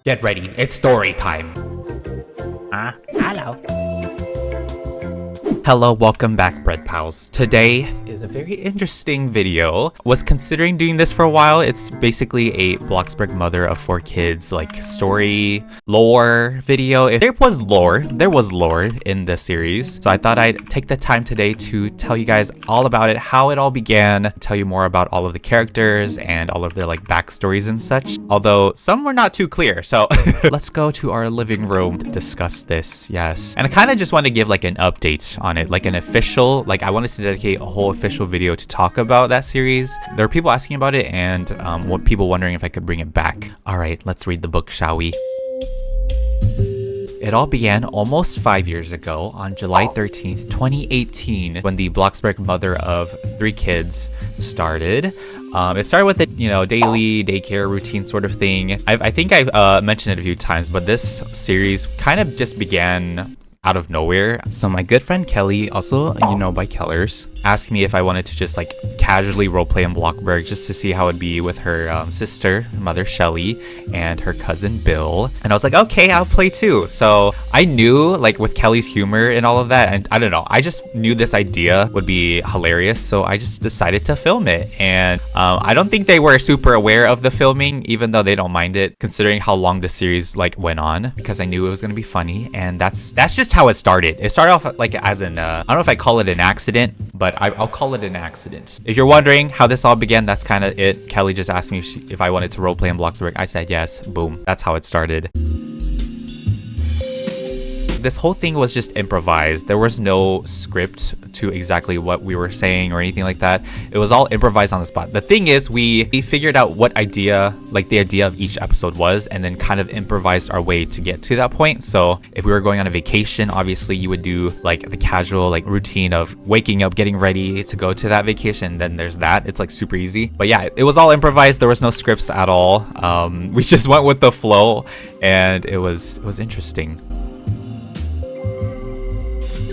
Get ready, it's story time. Hello. Hello, welcome back, Bread Pals. Today is a very interesting video. Was considering doing this for a while. It's basically a BLOXBURG Mother of 4 kids, like story, lore video. If there was lore in the series. So I thought I'd take the time today to tell you guys all about it, how it all began, tell you more about all of the characters and all of their like backstories and such. Although some were not too clear. So let's go to our living room to discuss this. Yes. And I kind of just want to give like an update on it, like an official, like I wanted to dedicate a whole official video to talk about that series. There are people asking about it and what people wondering if I could bring it back. All right, let's read the book, shall we? It all began almost 5 years ago on July 13th, 2018, when the BLOXBURG Mother of 3 kids started. It started with a, daily daycare routine sort of thing. I think I've mentioned it a few times, but this series kind of just began out of nowhere. So my good friend Kelly, also by Kellers, asked me if I wanted to just like casually roleplay in BLOXBURG just to see how it'd be with her sister, mother Shelly, and her cousin Bill. And I was like, okay, I'll play too. So I knew like with Kelly's humor and all of that, and I don't know, I just knew this idea would be hilarious. So I just decided to film it. And I don't think they were super aware of the filming, even though they don't mind it, considering how long the series like went on, because I knew it was going to be funny. And that's just how it started. It started off like as an, I don't know if I call it an accident, but I'll call it an accident. If you're wondering how this all began, that's kind of it. Kelly just asked me if I wanted to roleplay in BLOXBURG. I said yes. Boom. That's how it started. This whole thing was just improvised. There was no script to exactly what we were saying or anything like that. It was all improvised on the spot. The thing is, we figured out what idea, like the idea of each episode was, and then kind of improvised our way to get to that point. So if we were going on a vacation, obviously you would do like the casual like routine of waking up, getting ready to go to that vacation. Then there's that. It's like super easy. But yeah, it was all improvised. There was no scripts at all. We just went with the flow, and it was interesting.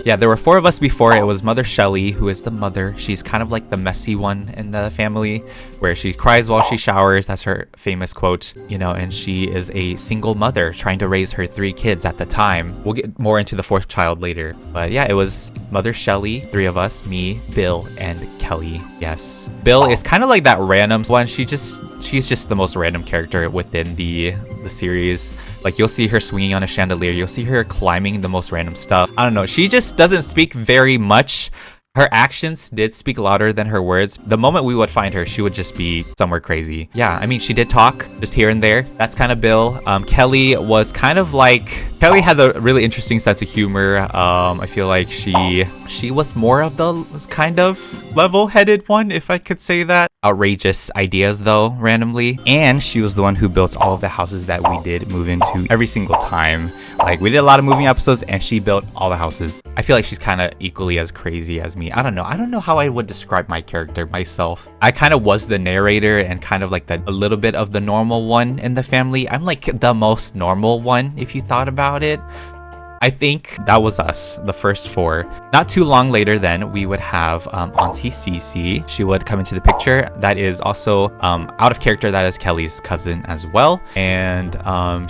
Yeah, there were 4 of us before. It was Mother Shelly, who is the mother. She's kind of like the messy one in the family, where she cries while she showers. That's her famous quote, and she is a single mother trying to raise her 3 kids at the time. We'll get more into the 4th child later. But yeah, it was Mother Shelly, 3 of us, me, Bill, and Kelly. Yes. Bill is kind of like that random one. She's just the most random character within the series. Like, you'll see her swinging on a chandelier. You'll see her climbing the most random stuff. I don't know. She just doesn't speak very much. Her actions did speak louder than her words. The moment we would find her, she would just be somewhere crazy. Yeah, I mean, she did talk just here and there. That's kind of Bill. Kelly was kind of like... Kelly had a really interesting sense of humor. I feel like she was more of the kind of level-headed one, if I could say that. Outrageous ideas, though, randomly. And she was the one who built all of the houses that we did move into every single time. Like, we did a lot of moving episodes, and she built all the houses. I feel like she's kind of equally as crazy as me. I don't know how I would describe my character myself. I kind of was the narrator and kind of like a little bit of the normal one in the family. I'm like the most normal one, if you thought about it. I think that was us, the first 4. Not too long later then, we would have Auntie Cece. She would come into the picture. That is also out of character. That is Kelly's cousin as well. And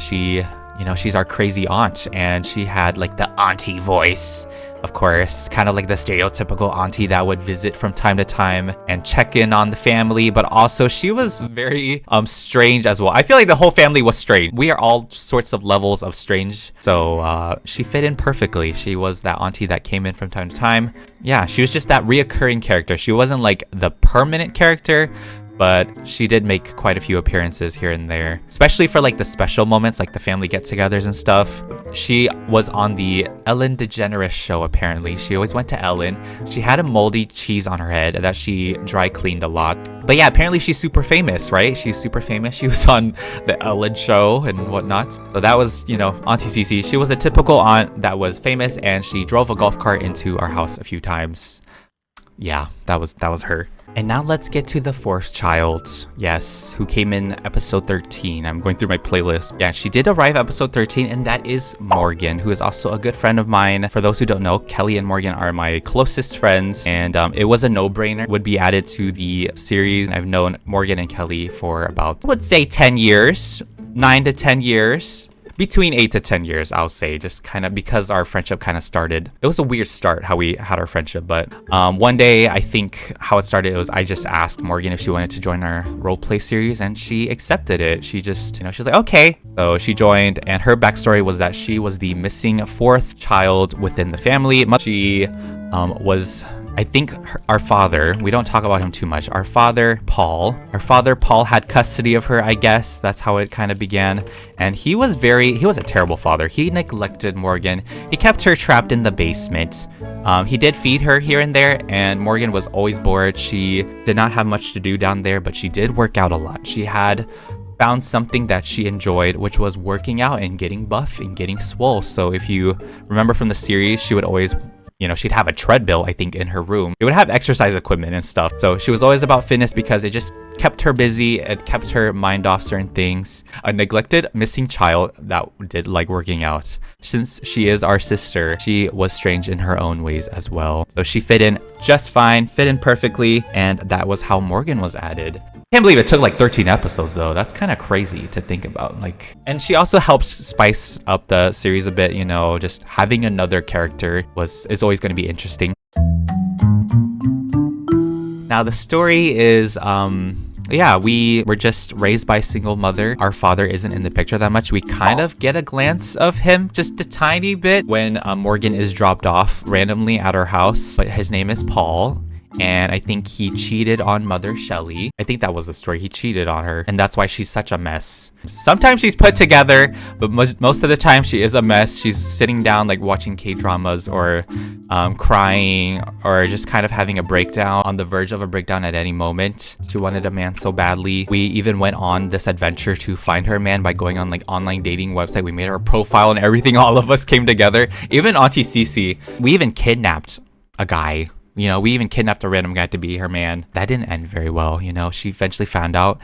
she's our crazy aunt, and she had like the auntie voice. Of course, kind of like the stereotypical auntie that would visit from time to time and check in on the family, but also she was very strange as well. I feel like the whole family was strange. We are all sorts of levels of strange, so she fit in perfectly. She was that auntie that came in from time to time. Yeah, she was just that reoccurring character. She wasn't like the permanent character, but she did make quite a few appearances here and there, especially for like the special moments, like the family get-togethers and stuff. She was on the Ellen DeGeneres show, apparently. She always went to Ellen. She had a moldy cheese on her head that she dry cleaned a lot. But yeah, apparently she's super famous, right? She's super famous. She was on the Ellen show and whatnot. So that was, Auntie Cece. She was a typical aunt that was famous, and she drove a golf cart into our house a few times. Yeah, that was her. And now let's get to the 4th child. Yes, who came in episode 13. I'm going through my playlist. Yeah, she did arrive episode 13, and that is Morgan, who is also a good friend of mine. For those who don't know, Kelly and Morgan are my closest friends, and it was a no-brainer. Would be added to the series. I've known Morgan and Kelly for about, I would say, 10 years. 9 to 10 years. Between 8 to 10 years, I'll say, just kind of because our friendship kind of started. It was a weird start how we had our friendship, but one day I think how it started was I just asked Morgan if she wanted to join our roleplay series, and she accepted it. She just, she was like, okay. So she joined, and her backstory was that she was the missing fourth child within the family. She was, I think, our father, we don't talk about him too much. Our father, Paul had custody of her, I guess. That's how it kind of began. And he was a terrible father. He neglected Morgan. He kept her trapped in the basement. He did feed her here and there, and Morgan was always bored. She did not have much to do down there, but she did work out a lot. She had found something that she enjoyed, which was working out and getting buff and getting swole. So if you remember from the series, she would always, she'd have a treadmill, I think, in her room. It would have exercise equipment and stuff. So she was always about fitness because it just kept her busy. It kept her mind off certain things. A neglected, missing child that did like working out. Since she is our sister, she was strange in her own ways as well. So she fit in just fine, fit in perfectly, and that was how Morgan was added. Can't believe it took like 13 episodes though. That's kind of crazy to think about. And she also helps spice up the series a bit, just having another character is always going to be interesting. Now the story is we were just raised by a single mother. Our father isn't in the picture that much. We kind of get a glance of him just a tiny bit when Morgan is dropped off randomly at our house, but his name is Paul. And I think he cheated on Mother Shelley. I think that was the story. He cheated on her, and that's why she's such a mess. Sometimes she's put together, but most of the time she is a mess. She's sitting down like watching K-dramas or crying or just kind of having a breakdown, on the verge of a breakdown at any moment. She wanted a man so badly. We even went on this adventure to find her man by going on like online dating website. We made her a profile and everything. All of us came together. Even Auntie Cece. We even kidnapped a guy. We even kidnapped a random guy to be her man. That didn't end very well, She eventually found out.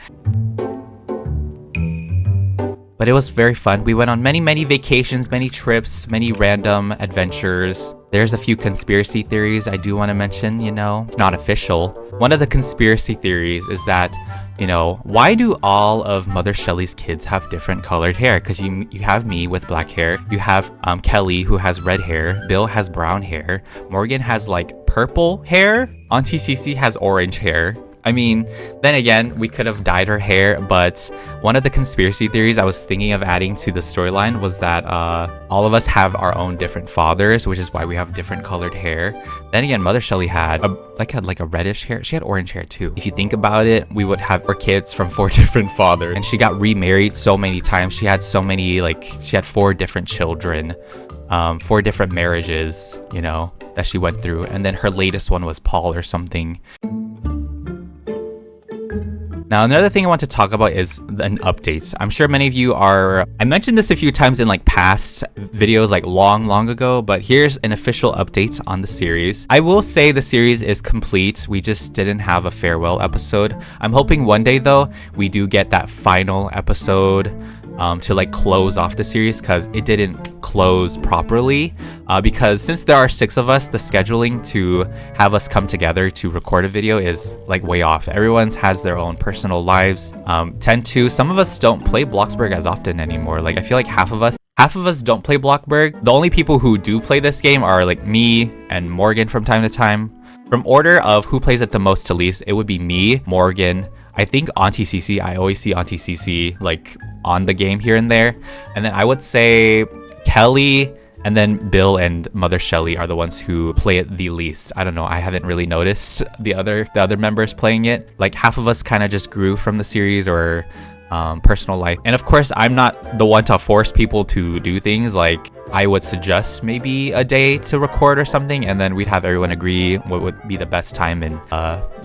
But it was very fun. We went on many, many vacations, many trips, many random adventures. There's a few conspiracy theories I do want to mention, It's not official. One of the conspiracy theories is that, why do all of Mother Shelley's kids have different colored hair? Because you have me with black hair. You have Kelly, who has red hair. Bill has brown hair. Morgan has like purple hair. Auntie Cece has orange hair. I mean, then again, we could have dyed her hair, but one of the conspiracy theories I was thinking of adding to the storyline was that all of us have our own different fathers, which is why we have different colored hair. Then again, Mother Shelley had a reddish hair. She had orange hair too. If you think about it, we would have our kids from 4 different fathers, and she got remarried so many times. She had so many, she had 4 different children, 4 different marriages, that she went through. And then her latest one was Paul or something. Now, another thing I want to talk about is an update. I'm sure many of you I mentioned this a few times in past videos long ago, but here's an official update on the series. I will say the series is complete. We just didn't have a farewell episode. I'm hoping one day though, we do get that final episode to close off the series, because it didn't close properly, because since there are 6 of us, the scheduling to have us come together to record a video is way off. Everyone has their own personal lives. Some of us don't play BLOXBURG as often anymore. I feel like half of us don't play BLOXBURG. The only people who do play this game are me and Morgan from time to time. From order of who plays it the most to least, it would be me, Morgan, I think Auntie Cece. I always see Auntie Cece on the game here and there. And then I would say Kelly, and then Bill and Mother Shelley are the ones who play it the least. I don't know. I haven't really noticed the other members playing it. Half of us kind of just grew from the series or personal life. And of course, I'm not the one to force people to do things. I would suggest maybe a day to record or something, and then we'd have everyone agree what would be the best time and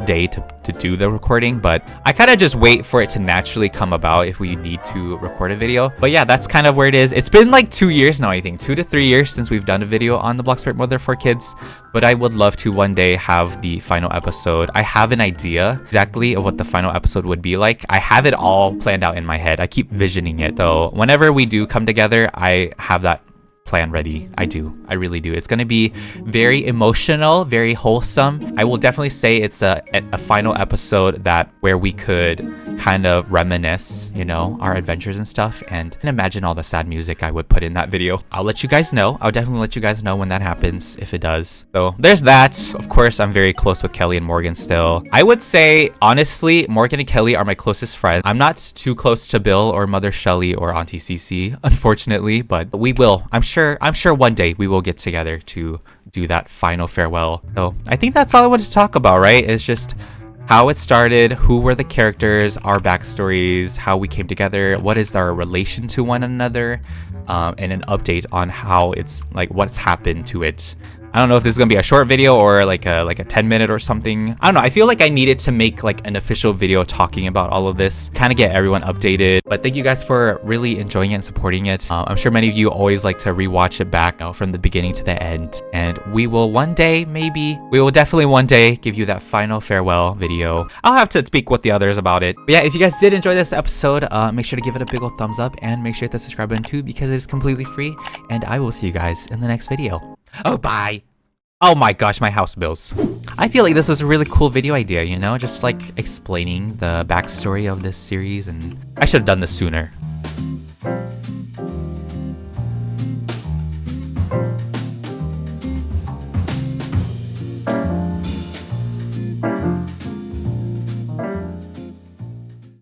day to do the recording. But I kind of just wait for it to naturally come about if we need to record a video. But yeah, that's kind of where it is. It's been 2 years now, I think 2 to 3 years since we've done a video on the BLOXBURG Mother for kids. But I would love to one day have the final episode. I have an idea exactly of what the final episode would be like. I have it all planned out in my head. I keep visioning it though. Whenever we do come together, I have that plan ready. I do. I really do. It's gonna be very emotional, very wholesome. I will definitely say it's a final episode that where we could kind of reminisce, you know, our adventures and stuff, and imagine all the sad music I would put in that video. I'll let you guys know. I'll definitely let you guys know when that happens, if it does. So there's that. Of course, I'm very close with Kelly and Morgan still. I would say, honestly, Morgan and Kelly are my closest friends. I'm not too close to Bill or Mother Shelly or Auntie Cece, unfortunately, but we will. I'm sure one day we will get together to do that final farewell. So I think that's all I wanted to talk about, right? It's just how it started, who were the characters, our backstories, how we came together, what is our relation to one another, and an update on how it's like what's happened to it. I don't know if this is gonna be a short video or like a 10-minute or something. I don't know. I feel like I needed to make like an official video talking about all of this, kind of get everyone updated. But thank you guys for really enjoying it and supporting it. I'm sure many of you always like to rewatch it back, you know, from the beginning to the end. And we will definitely one day give you that final farewell video. I'll have to speak with the others about it. But yeah, if you guys did enjoy this episode, make sure to give it a big old thumbs up and make sure to hit the subscribe button too, because it is completely free. And I will see you guys in the next video. Oh, bye. Oh my gosh, my house bills. I feel like this was a really cool video idea, you know? Just like explaining the backstory of this series, and I should have done this sooner.